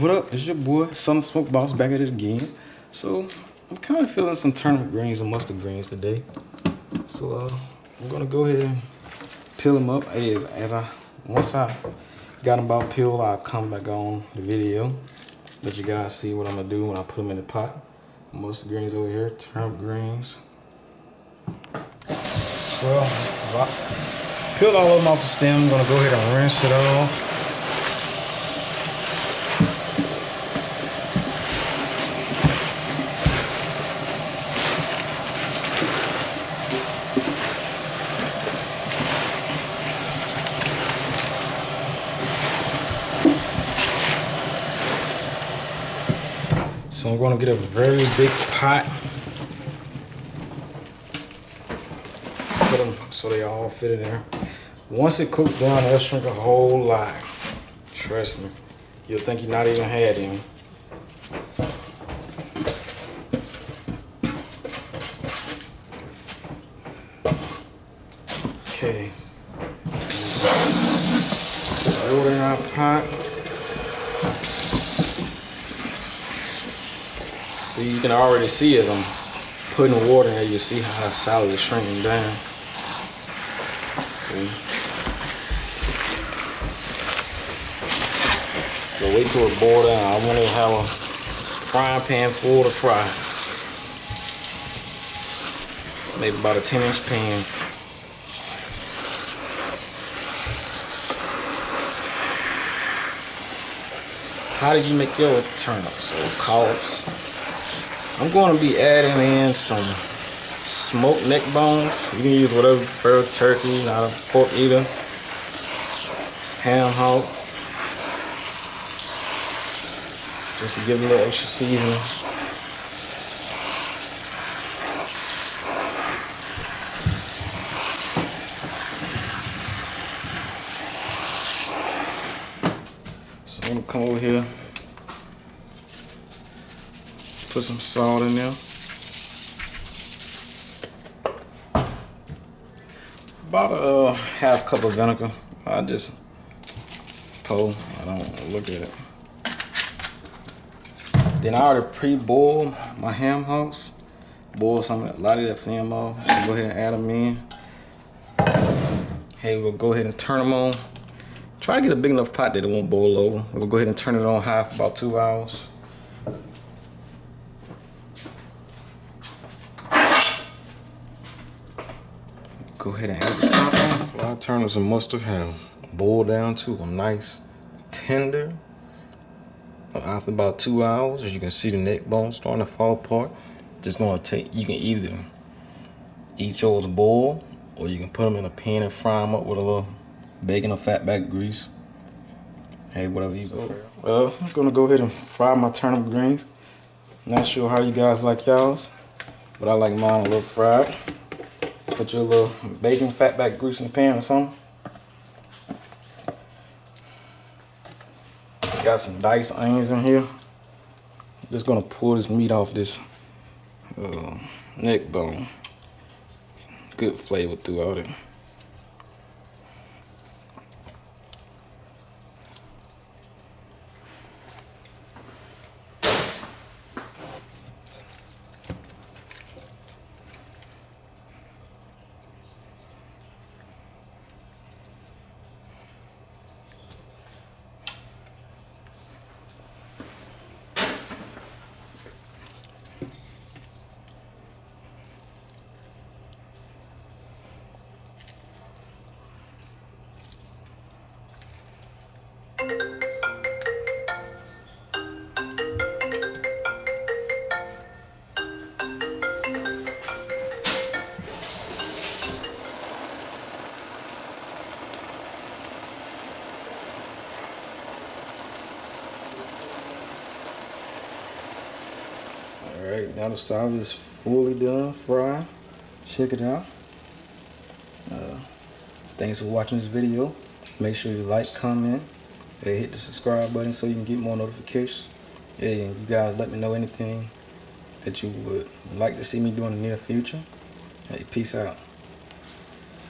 What up? It's your boy, Southern Smoke Boss, back at it again. So, I'm kind of feeling some turnip greens and mustard greens today. So, I'm gonna go ahead and peel them up. Once I got them about peeled, I'll come back on the video, let you guys see what I'm gonna do when I put them in the pot. Mustard greens over here, turnip greens. Well, peeled all of them off the stem. I'm gonna go ahead and rinse it off. So I'm going to get a very big pot, put them so they all fit in there. Once it cooks down, they'll shrink a whole lot. Trust me, you'll think you're not even had any. Okay, throw it in our pot. See, you can already see as I'm putting water in there, you see how solid it's shrinking down. See? So wait till it boils down. I want to have a frying pan full to fry. Maybe about a 10-inch pan. How did you make your turnips or collards? I'm going to be adding in some smoked neck bones. You can use whatever you prefer, turkey, not a pork either, ham hock, just to give it a little extra seasoning. So I'm going to come over here. Put some salt in there. About a half cup of vinegar. I just pour. I don't look at it. Then I already pre-boiled my ham hocks. Boil a lot of that film off. So go ahead and add them in. Hey, we'll go ahead and turn them on. Try to get a big enough pot that it won't boil over. We'll go ahead and turn it on high for about 2 hours. Go ahead and add the top on. So our turnips and mustard have boiled down to a nice tender. After about 2 hours, as you can see, the neck bones starting to fall apart. Just gonna take. You can either eat yours boiled, or you can put them in a pan and fry them up with a little bacon or fatback grease. Hey, whatever you prefer. Well, I'm gonna go ahead and fry my turnip greens. Not sure how you guys like y'all's, but I like mine a little fried. Put your little bacon, fatback grease in the pan or something. Got some diced onions in here. Just gonna pull this meat off this neck bone. Good flavor throughout it. Alright, now the salad is fully done, fried. Check it out. Thanks for watching this video. Make sure you like, comment, and hit the subscribe button so you can get more notifications. And you guys let me know anything that you would like to see me do in the near future. Hey, peace out.